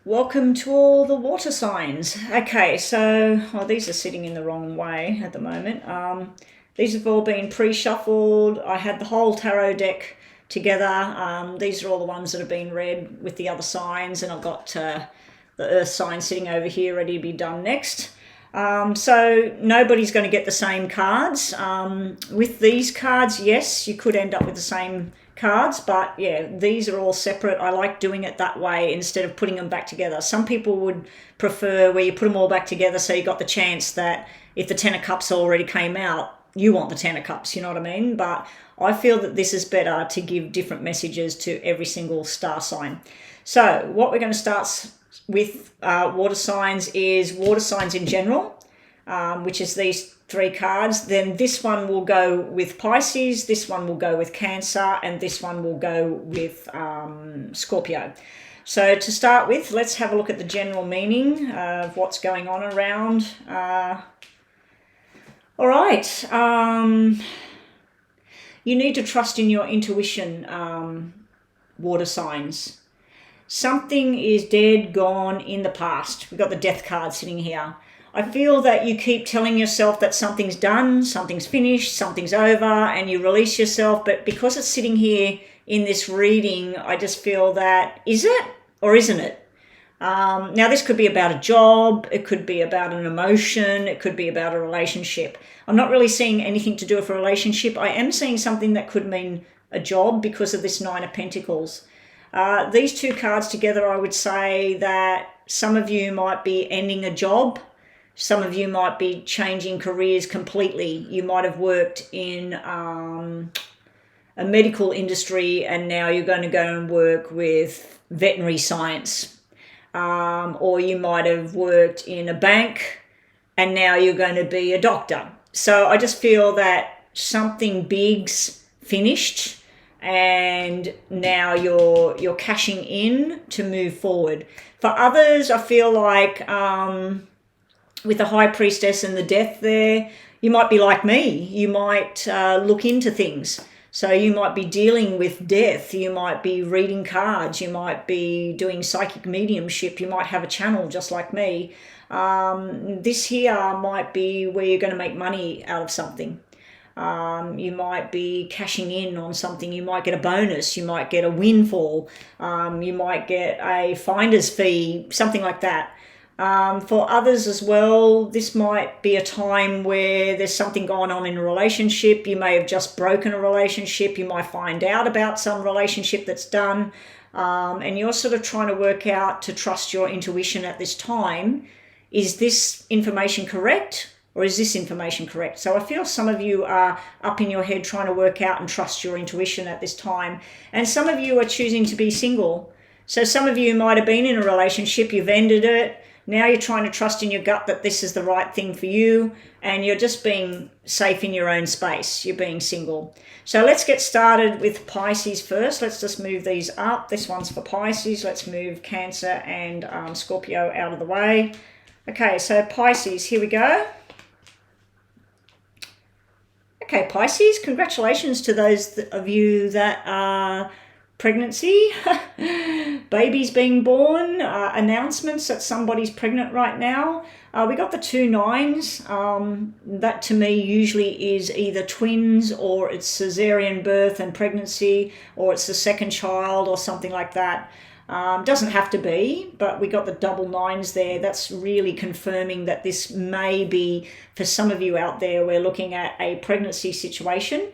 Welcome to all the water signs. Okay, so these are sitting in the wrong way at the moment. These have all been pre-shuffled. I had the whole tarot deck together. These are all the ones that have been read with the other signs, and I've got the earth sign sitting over here ready to be done next. So nobody's going to get the same cards. With these cards, yes, you could end up with the same cards, but yeah, these are all separate. I like doing it that way instead of putting them back together. Some people would prefer where you put them all back together, so you got the chance that if the Ten of Cups already came out, you want the Ten of Cups, you know what I mean? But I feel that this is better to give different messages to every single star sign. So what we're going to start with water signs is water signs in general, which is these three cards. Then this one will go with Pisces, this one will go with Cancer, and this one will go with Scorpio. So to start with, let's have a look at the general meaning of what's going on around. All right. You need to trust in your intuition, water signs. Something is dead, gone, in the past. We've got the death card sitting here. I feel that you keep telling yourself that something's done, something's finished, something's over, and you release yourself. But because it's sitting here in this reading, I just feel that, is it or isn't it? Now, this could be about a job. It could be about an emotion. It could be about a relationship. I'm not really seeing anything to do with a relationship. I am seeing something that could mean a job because of this Nine of Pentacles. These two cards together, I would say that some of you might be ending a job. Some of you might be changing careers completely. You might have worked in a medical industry and now you're going to go and work with veterinary science. Or you might have worked in a bank and now you're going to be a doctor. So I just feel that something big's finished and now you're cashing in to move forward. For others, I feel like with the High Priestess and the Death there, you might be like me. You might look into things. So you might be dealing with death. You might be reading cards. You might be doing psychic mediumship. You might have a channel just like me. This here might be where you're going to make money out of something. You might be cashing in on something. You might get a bonus. You might get a windfall. You might get a finder's fee, something like that. For others as well, this might be a time where there's something going on in a relationship. You may have just broken a relationship. You might find out about some relationship that's done. And you're sort of trying to work out to trust your intuition at this time. Is this information correct? Or is this information correct? So I feel some of you are up in your head trying to work out and trust your intuition at this time. And some of you are choosing to be single. So some of you might have been in a relationship, you've ended it. Now you're trying to trust in your gut that this is the right thing for you. And you're just being safe in your own space. You're being single. So let's get started with Pisces first. Let's just move these up. This one's for Pisces. Let's move Cancer and Scorpio out of the way. Okay, so Pisces, here we go. Okay, Pisces, congratulations to those of you that are pregnancy, babies being born, announcements that somebody's pregnant right now. We got the 2 9s. That to me usually is either twins or it's cesarean birth and pregnancy, or it's the second child or something like that. Doesn't have to be, but we got the double 9s there. That's really confirming that this may be, for some of you out there, we're looking at a pregnancy situation.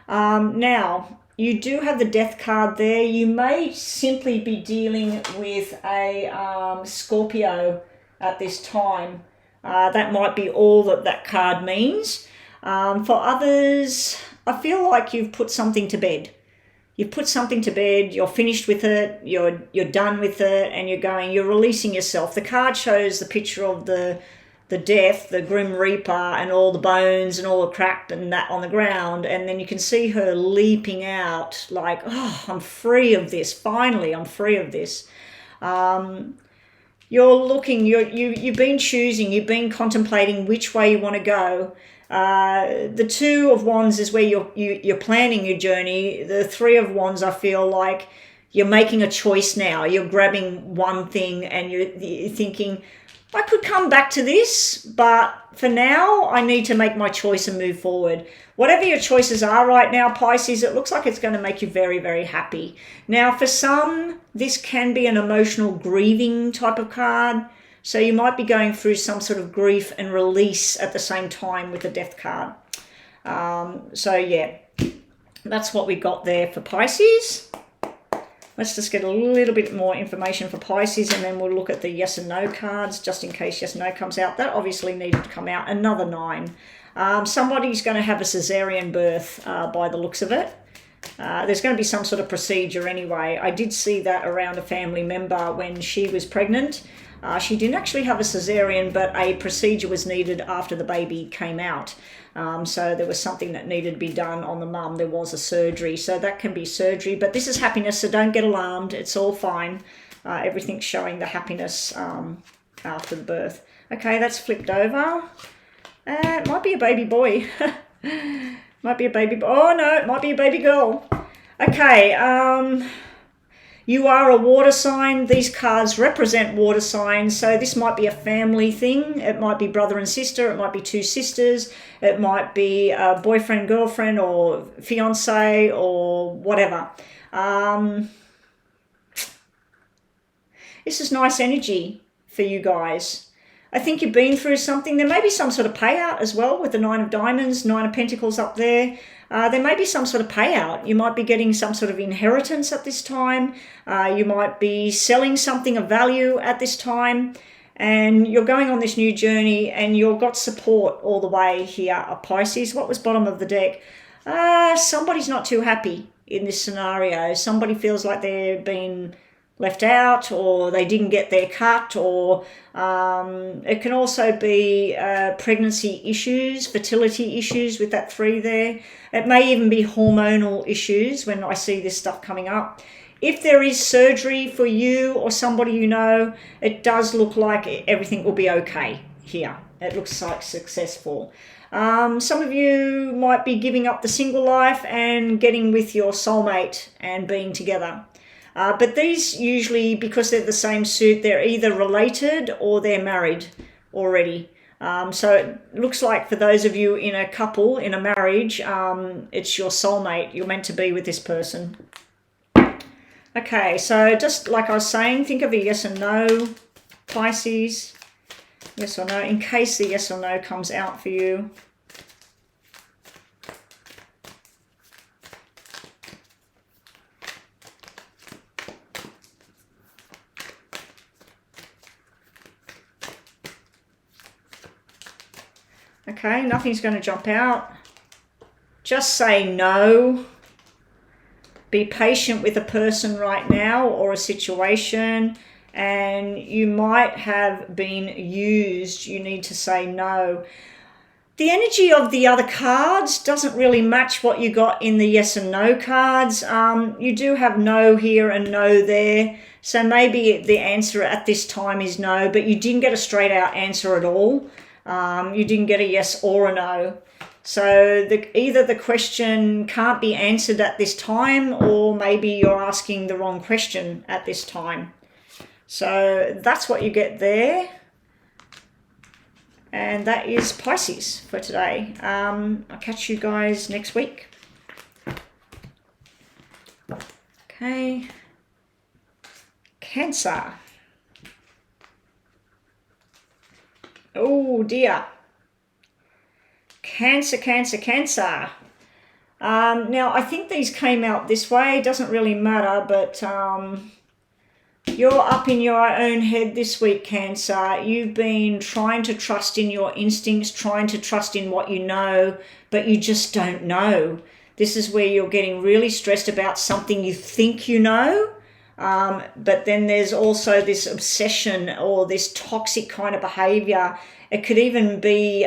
Now, you do have the Death card there. You may simply be dealing with a Scorpio at this time. That might be all that that card means. For others, I feel like you've put something to bed. You've put something to bed, you're finished with it, you're done with it, and you're releasing yourself. The card shows the picture of the death, the Grim Reaper, and all the bones and all the crap and that on the ground, and then you can see her leaping out like, oh, I'm free of this, finally, I'm free of this. You're looking, you've been choosing, you've been contemplating which way you want to go. The 2 of Wands is where you're planning your journey. The 3 of Wands, I feel like You're making a choice now. You're grabbing one thing and you're thinking, I could come back to this, but for now, I need to make my choice and move forward. Whatever your choices are right now, Pisces, it looks like it's going to make you very, very happy. Now, for some, this can be an emotional grieving type of card. So you might be going through some sort of grief and release at the same time with the Death card. So yeah, that's what we got there for Pisces. Let's just get a little bit more information for Pisces, and then we'll look at the yes and no cards, just in case yes and no comes out. That obviously needed to come out. Another 9. Somebody's going to have a cesarean birth by the looks of it. There's going to be some sort of procedure anyway. I did see that around a family member when she was pregnant. She didn't actually have a cesarean, but a procedure was needed after the baby came out. So there was something that needed to be done on the mum. There was a surgery. So that can be surgery. But this is happiness, so don't get alarmed. It's all fine. Everything's showing the happiness after the birth. Okay, that's flipped over. It might be a baby boy. Might be a baby boy. Oh, no, it might be a baby girl. Okay, you are a water sign. These cards represent water signs. So this might be a family thing. It might be brother and sister. It might be 2 sisters. It might be a boyfriend, girlfriend, or fiance, or whatever. This is nice energy for you guys. I think you've been through something. There may be some sort of payout as well with the 9 of Diamonds, 9 of Pentacles up there. There may be some sort of payout. You might be getting some sort of inheritance at this time. You might be selling something of value at this time. And you're going on this new journey and you've got support all the way here, Pisces. What was bottom of the deck? Somebody's not too happy in this scenario. Somebody feels like they've been left out, or they didn't get their cut, or it can also be pregnancy issues, fertility issues with that 3 there. It may even be hormonal issues when I see this stuff coming up. If there is surgery for you or somebody you know, it does look like everything will be okay here. It looks like successful. Some of you might be giving up the single life and getting with your soulmate and being together. But these usually, because they're the same suit, they're either related or they're married already. So it looks like for those of you in a couple, in a marriage, it's your soulmate. You're meant to be with this person. Okay, so just like I was saying, think of a yes and no, Pisces. Yes or no, in case the yes or no comes out for you. Okay, nothing's going to jump out. Just say no. Be patient with a person right now or a situation, and you might have been used. You need to say no. The energy of the other cards doesn't really match what you got in the yes and no cards. You do have no here and no there. So maybe the answer at this time is no, but you didn't get a straight out answer at all. You didn't get a yes or a no. So either the question can't be answered at this time, or maybe you're asking the wrong question at this time. So that's what you get there. And that is Pisces for today. I'll catch you guys next week. Okay. Cancer. Oh dear. Cancer, Cancer, Cancer. Now, I think these came out this way. It doesn't really matter, but you're up in your own head this week, Cancer. You've been trying to trust in your instincts, trying to trust in what you know, but you just don't know. This is where you're getting really stressed about something you think you know, but then there's also this obsession or this toxic kind of behavior. It could even be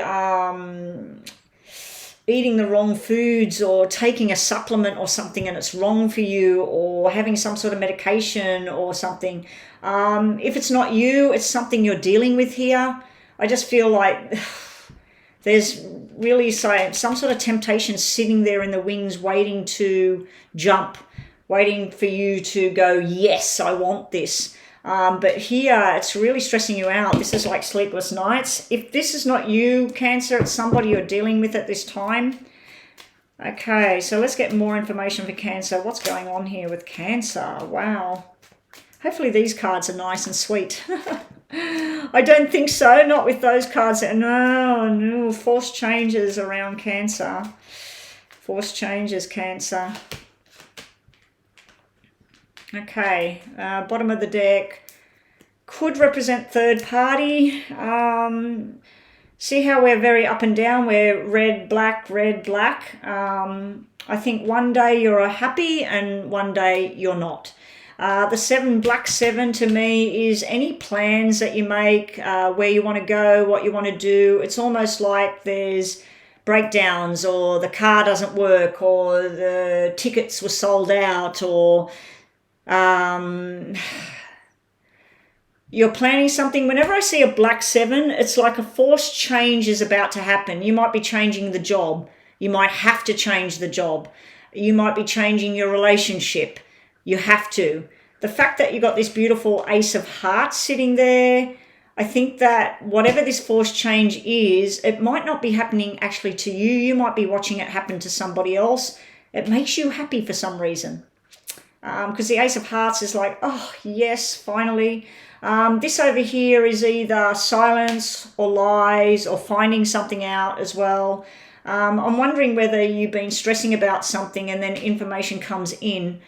eating the wrong foods or taking a supplement or something and it's wrong for you, or having some sort of medication or something. If it's not you, it's something you're dealing with here. I just feel like there's really some sort of temptation sitting there in the wings waiting to jump waiting for you to go, yes, I want this. But here, it's really stressing you out. This is like sleepless nights. If this is not you, Cancer, it's somebody you're dealing with at this time. Okay, so let's get more information for Cancer. What's going on here with Cancer? Wow. Hopefully these cards are nice and sweet. I don't think so. Not with those cards. No, forced changes around Cancer. Forced changes, Cancer. Okay, bottom of the deck. Could represent third party. See how we're very up and down? We're red, black, red, black. I think one day you're happy and one day you're not. The black seven to me is any plans that you make, where you want to go, what you want to do. It's almost like there's breakdowns, or the car doesn't work, or the tickets were sold out, or you're planning something. Whenever I see a black seven, it's like a forced change is about to happen. You might be changing the job. You might have to change the job. You might be changing your relationship. You have to. The fact that you got this beautiful Ace of Hearts sitting there, I think that whatever this forced change is, it might not be happening actually to you. You might be watching it happen to somebody else. It makes you happy for some reason. Because the Ace of Hearts is like, oh, yes, finally. This over here is either silence or lies or finding something out as well. I'm wondering whether you've been stressing about something and then information comes in.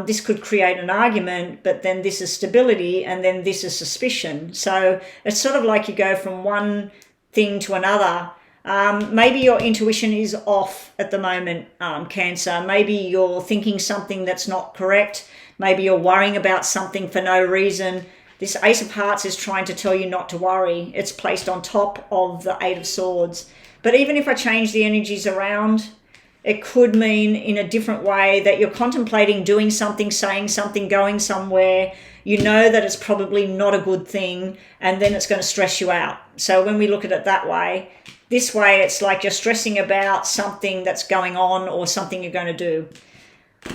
This could create an argument, but then this is stability and then this is suspicion. So it's sort of like you go from one thing to another. Maybe your intuition is off at the moment, Cancer. Maybe you're thinking something that's not correct. Maybe you're worrying about something for no reason. This Ace of Hearts is trying to tell you not to worry. It's placed on top of the Eight of Swords. But even if I change the energies around, it could mean in a different way that you're contemplating doing something, saying something, going somewhere. You know that it's probably not a good thing, and then it's going to stress you out. So when we look at it that way, this way it's like you're stressing about something that's going on or something you're going to do.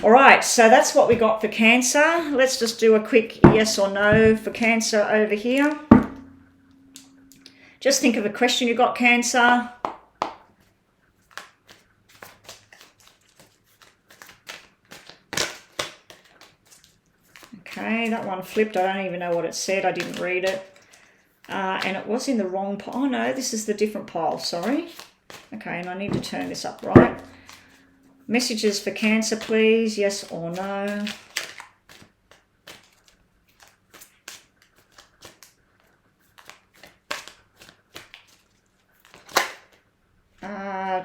All right, so that's what we got for Cancer. Let's just do a quick yes or no for Cancer over here. Just think of a question you got, Cancer. Okay, that one flipped. I don't even know what it said. I didn't read it. And it was in the wrong pile. Oh, no, this is the different pile. Sorry. Okay, and I need to turn this up right. Messages for Cancer, please. Yes or no.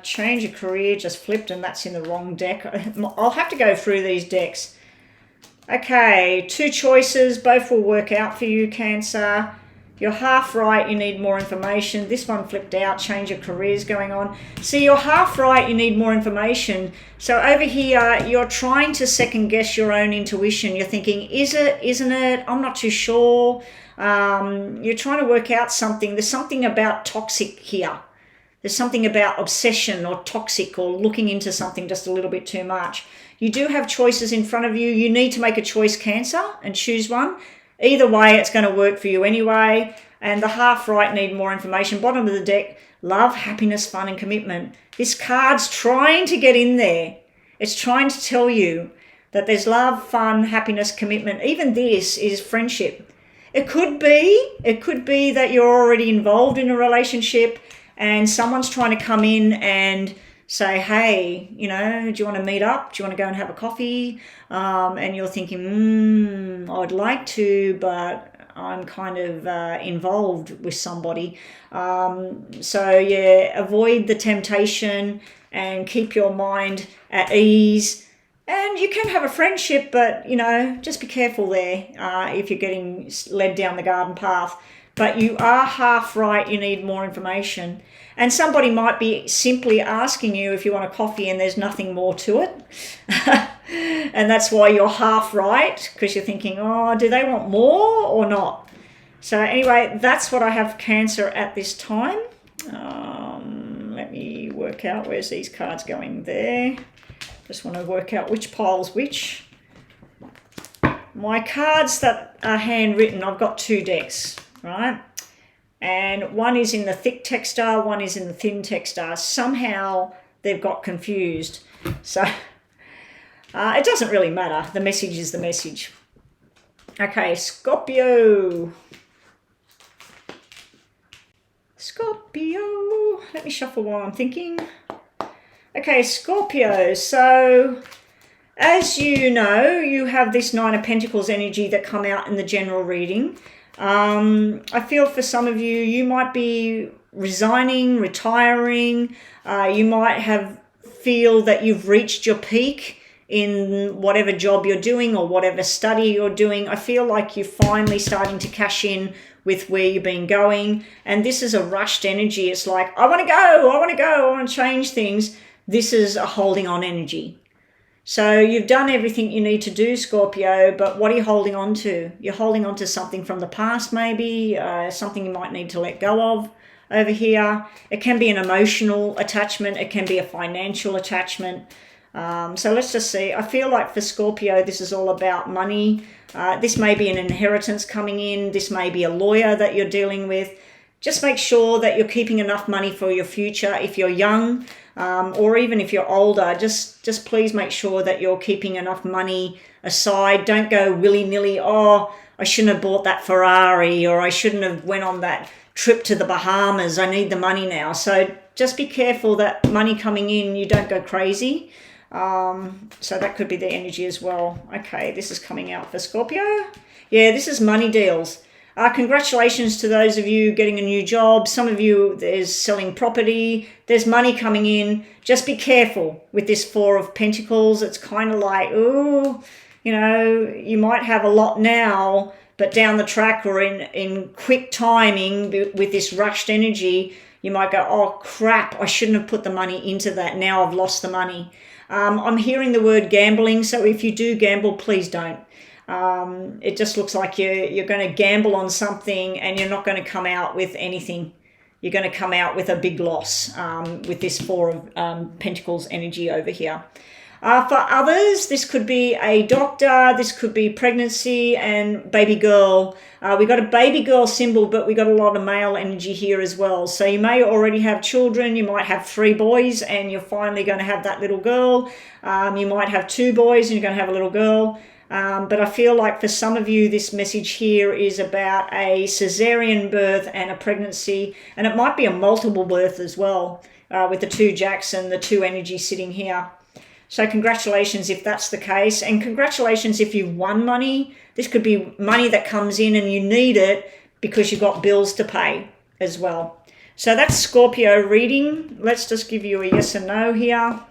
Change your career just flipped, and that's in the wrong deck. I'll have to go through these decks. Okay, two choices. Both will work out for you, Cancer. You're half right, you need more information. This one flipped out, change your careers going on. See, you're half right, you need more information. So over here, you're trying to second guess your own intuition. You're thinking, is it, isn't it? I'm not too sure. You're trying to work out something. There's something about toxic here. There's something about obsession or toxic or looking into something just a little bit too much. You do have choices in front of you. You need to make a choice, Cancer, and choose one. Either way, it's going to work for you anyway. And the half right need more information. Bottom of the deck, love, happiness, fun, and commitment. This card's trying to get in there. It's trying to tell you that there's love, fun, happiness, commitment. Even this is friendship. It could be that you're already involved in a relationship and someone's trying to come in and say, hey, you know, do you want to meet up? Do you want to go and have a coffee? And you're thinking, I'd like to, but I'm kind of involved with somebody. So yeah, avoid the temptation and keep your mind at ease. And you can have a friendship, but, you know, just be careful there if you're getting led down the garden path. But you are half right, you need more information. And somebody might be simply asking you if you want a coffee and there's nothing more to it. And that's why you're half right, because you're thinking, oh, do they want more or not? So anyway, that's what I have for Cancer at this time. Let me work out, where's these cards going there? Just want to work out which pile's which. my cards that are handwritten, I've got 2 decks, right? And one is in the thick texture, one is in the thin texture. Somehow they've got confused. So it doesn't really matter. The message is the message. Okay, Scorpio. Scorpio. Let me shuffle while I'm thinking. Okay, Scorpio. So as you know, you have this 9 of Pentacles energy that come out in the general reading. I feel for some of you, you might be resigning, retiring. You might feel that you've reached your peak in whatever job you're doing or whatever study you're doing. I feel like you're finally starting to cash in with where you've been going. And this is a rushed energy. It's like, I want to go, I want to go, I want to change things. This is a holding on energy. So you've done everything you need to do, Scorpio, but what are you holding on to? You're holding on to something from the past, maybe, something you might need to let go of over here. It can be an emotional attachment. It can be a financial attachment. So let's just see. I feel like for Scorpio, this is all about money. This may be an inheritance coming in. This may be a lawyer that you're dealing with. Just make sure that you're keeping enough money for your future. If you're young, or even if you're older, just please make sure that you're keeping enough money aside. Don't go willy-nilly, oh, I shouldn't have bought that Ferrari, or I shouldn't have went on that trip to the Bahamas. I need the money now. So just be careful that money coming in, you don't go crazy. So that could be the energy as well. Okay, this is coming out for Scorpio. Yeah, this is money deals. Congratulations to those of you getting a new job. Some of you, there's selling property. There's money coming in. Just be careful with this 4 of Pentacles. It's kind of like, ooh, you know, you might have a lot now, but down the track or in quick timing with this rushed energy, you might go, oh, crap, I shouldn't have put the money into that. Now I've lost the money. I'm hearing the word gambling. So if you do gamble, please don't. It just looks like you're going to gamble on something and you're not going to come out with anything. You're going to come out with a big loss with this 4 of Pentacles energy over here. For others, this could be a doctor, this could be pregnancy and baby girl. We got a baby girl symbol, but we got a lot of male energy here as well. So you may already have children. You might have 3 boys and you're finally going to have that little girl. You might have 2 boys and you're going to have a little girl. But I feel like for some of you, this message here is about a cesarean birth and a pregnancy. And it might be a multiple birth as well, with the 2 jacks and the 2 energy sitting here. So congratulations if that's the case. And congratulations if you've won money. This could be money that comes in and you need it because you've got bills to pay as well. So that's Scorpio reading. Let's just give you a yes and no here.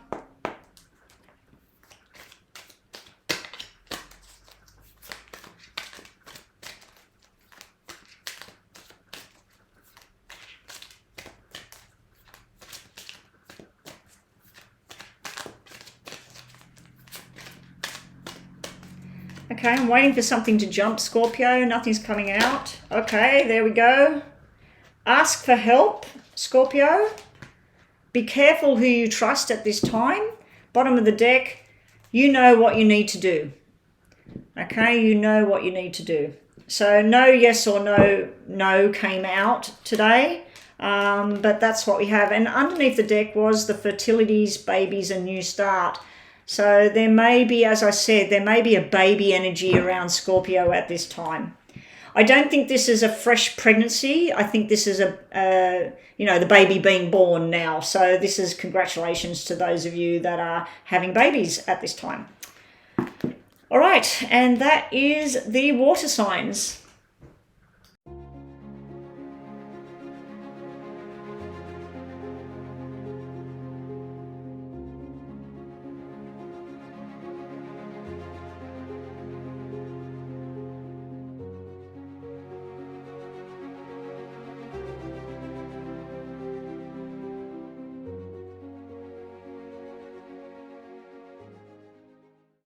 Okay, I'm waiting for something to jump, Scorpio. Nothing's coming out. Okay, there we go. Ask for help, Scorpio. Be careful who you trust at this time. Bottom of the deck, you know what you need to do. Okay, you know what you need to do. So no yes or no came out today, but that's what we have. And underneath the deck was the fertilities, babies, and new start. So there may be, as I said, there may be a baby energy around Scorpio at this time. I don't think this is a fresh pregnancy. I think this is the baby being born now. So this is congratulations to those of you that are having babies at this time. All right, and that is the water signs.